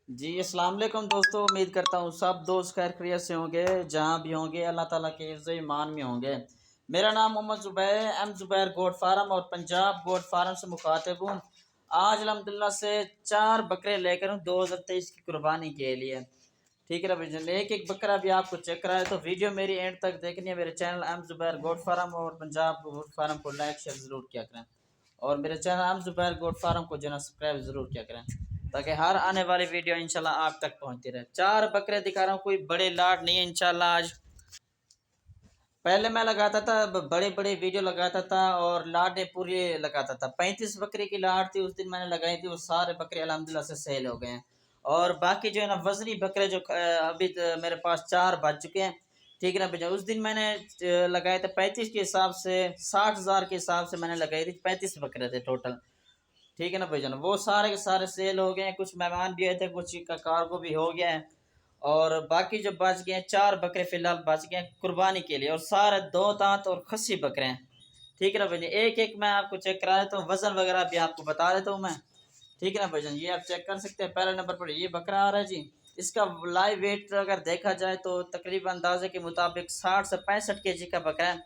जी अस्सलाम वालेकुम दोस्तों, उम्मीद करता हूँ सब दोस्त खैर खैरियत से होंगे, जहाँ भी होंगे अल्लाह ताला के इज़्ज़ो ईमान में होंगे। मेरा नाम Mohammad Zubair M Zubair goat farm और पंजाब गोट फार्म से मुखातिब हूँ। आज अल्हम्दुलिल्लाह से 4 बकरे लेकर हूँ 2023 की कुर्बानी के लिए। ठीक है ना भाई जान, एक एक बकरा भी आपको चेक करा है तो वीडियो मेरी एंड तक देखनी है। मेरे channel M Zubair goat farm और पंजाब गोट फार्म को लाइक शेयर ज़रूर किया करें और मेरे channel M Zubair goat farm को जो है सब्सक्राइब ज़रूर किया करें ताकि हर आने वाली वीडियो इंशाल्लाह आप तक पहुंचती रहे। 4 बकरे दिखा रहा हूँ, कोई बड़े लाड नहीं है इंशाल्लाह। आज पहले मैं लगाता था बड़े बड़े वीडियो लगाता था और लाडे पूरे लगाता था। 35 बकरे की लाड थी उस दिन मैंने लगाई थी, वो सारे बकरे अल्हम्दुलिल्लाह से सेल हो गए हैं। और बाकी जो है ना वजनी बकरे जो अभी मेरे पास 4 बच चुके हैं। ठीक है ना भैया, उस दिन मैंने लगाए थे 35 के हिसाब से, 60,000 के हिसाब से मैंने लगाई थी। 35 बकरे थे टोटल। ठीक है ना भाईजान, वो सारे के सारे सेल हो गए हैं। कुछ मेहमान भी आए थे, कुछ का कार्गो भी हो गया है। और बाकी जो बच गए हैं 4 बकरे फिलहाल बच गए हैं कुर्बानी के लिए और सारे 2 दांत और खस्सी बकरे हैं। ठीक है ना भाईजान, एक एक मैं आपको चेक करा देता हूँ, वजन वगैरह भी आपको बता देता हूँ मैं। ठीक है ना भाईजान, ये आप चेक कर सकते हैं। पहले नंबर पर ये बकरा आ रहा है जी। इसका लाइव वेट अगर देखा जाए तो तकरीबन अंदाजे के मुताबिक 60 से 65 kg का बकरा है।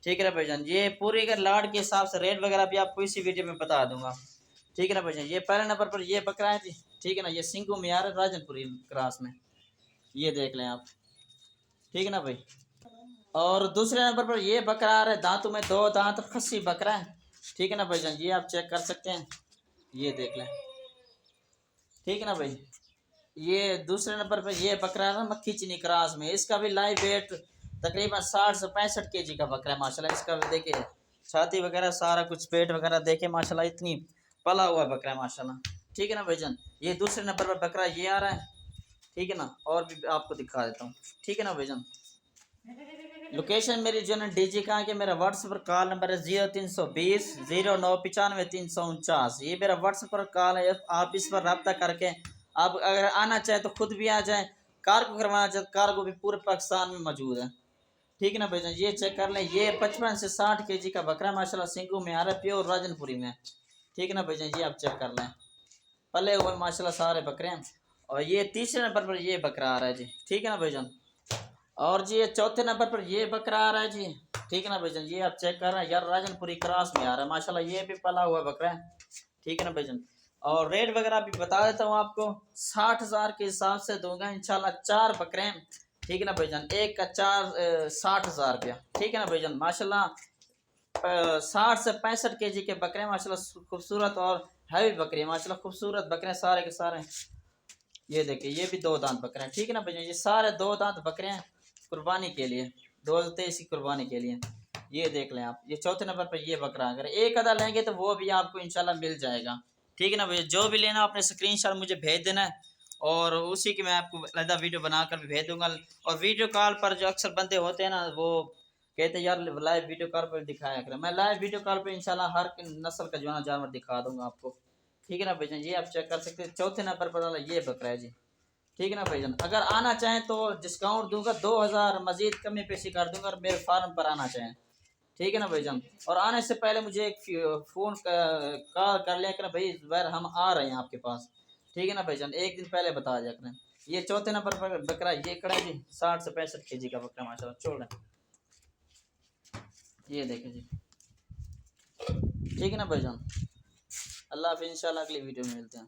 ठीक है ना भाईजान, ये पूरी अगर लाड के हिसाब से रेट वगैरह भी आपको इसी वीडियो में बता दूंगा। ठीक है ना भाईजान, ये पहले नंबर पर ये बकरा है जी। ठीक है ना, ये सिंगू में आ रहा है राजनपुरी क्रास में, ये देख लें आप। ठीक है ना भाई, और दूसरे नंबर पर ये बकरा आ रहा है दांतों में 2 दांत खस्सी बकरा है। ठीक है ना भाईजान, ये आप चेक कर सकते हैं, ये देख लें। ठीक है ना भाई, ये दूसरे नंबर पर ये बकरा है ना मक्खी चीनी क्रास में, इसका भी लाइव वेट तकरीबन 60 से 65 kg का बकरा है माशाल्लाह। इसका भी देखिए छाती वगैरह सारा कुछ पेट वगैरह देखे माशाल्लाह, इतनी पला हुआ बकरा है माशाल्लाह। ठीक है ना भाईजान, ये दूसरे नंबर पर बकरा ये आ रहा है। ठीक है ना, और भी आपको दिखा देता हूँ। ठीक है ना भाईजान, लोकेशन मेरी जो है ना डीजी कहाँ के, मेरा व्हाट्सएप पर कॉल नंबर है 0320 0995 349। ये मेरा व्हाट्सएप पर कॉल है, आप इस पर रब्ता करके आप अगर आना चाहे तो खुद भी आ जाए, कार्गो करवाना चाहे तो कार्गो भी पूरे पाकिस्तान में मौजूद है। ठीक है ना भाईजान, ये चेक कर लें, ये 55 से 60 kg का बकरा माशाल्लाह सिंगू में आ रहा है, प्योर राजनपुरी में। ठीक है ना भाईजान, ये आप चेक कर लें, पले हुए माशाल्लाह सारे बकरे हैं। और ये तीसरे नंबर पर ये बकरा आ रहा है जी। ठीक है ना भाईजान, और जी ये चौथे नंबर पर ये बकरा आ रहा है जी। ठीक है ना भाईजान, ये आप चेक कर रहे हैं यार, राजनपुरी क्रॉस में आ रहा है माशाल्लाह, ये भी पला हुआ बकरा है। ठीक है ना भाईजान, और रेट वगैरह भी बता देता हूँ आपको, 60,000 के हिसाब से दूंगा इंशाल्लाह। 4 बकरे हैं। ठीक है ना भाईजान, एक का 60,000 रुपया। ठीक है ना भाईजान, माशाल्लाह 60 से 65 kg के बकरे हैं माशाल्लाह, खूबसूरत और हैवी बकरी है माशाल्लाह, खूबसूरत बकरे हैं सारे के सारे। ये देखिए, ये भी 2 दांत बकरे हैं। ठीक है ना भैया, ये सारे 2 दांत बकरे हैं कुर्बानी के लिए, 2023 की कुर्बानी के लिए। ये देख लें आप, ये चौथे नंबर पर ये बकरा, अगर एक आधा लेंगे तो वो भी आपको इंशाल्लाह मिल जाएगा। ठीक है ना भैया, जो भी लेना अपने स्क्रीनशॉट मुझे भेज देना है और उसी की मैं आपको अलग वीडियो बनाकर भी भेज दूंगा। और वीडियो कॉल पर जो अक्सर बंदे होते हैं ना, वो कहते हैं यार लाइव वीडियो कॉल पर दिखाया करें, मैं लाइव वीडियो कॉल पर इंशाल्लाह हर नस्ल का जो है ना जानवर दिखा दूंगा आपको। ठीक है ना भाईजान, ये आप चेक कर सकते हैं, चौथे नंबर पर वाला ये बकरा है जी। ठीक है ना भाईजान, अगर आना चाहें तो डिस्काउंट दूंगा, 2,000 मजीद कमी पेशी कर दूंगा और मेरे फार्म पर आना चाहें। ठीक है ना भाईजान, और आने से पहले मुझे एक फ़ोन कॉल कर लिया करें, भाई ज़ुबैर हम आ रहे हैं आपके पास। ठीक है ना भाईजान, एक दिन पहले बता दिया करें। ये चौथे नंबर पर बकरा ये कड़ा है जी, 60 से 65 kg का बकरा माशाल्लाह, छोड़ रहे ये देखें जी। ठीक है ना भाईजान, अल्लाह हाफिज़, इंशाल्लाह अगली वीडियो में मिलते हैं।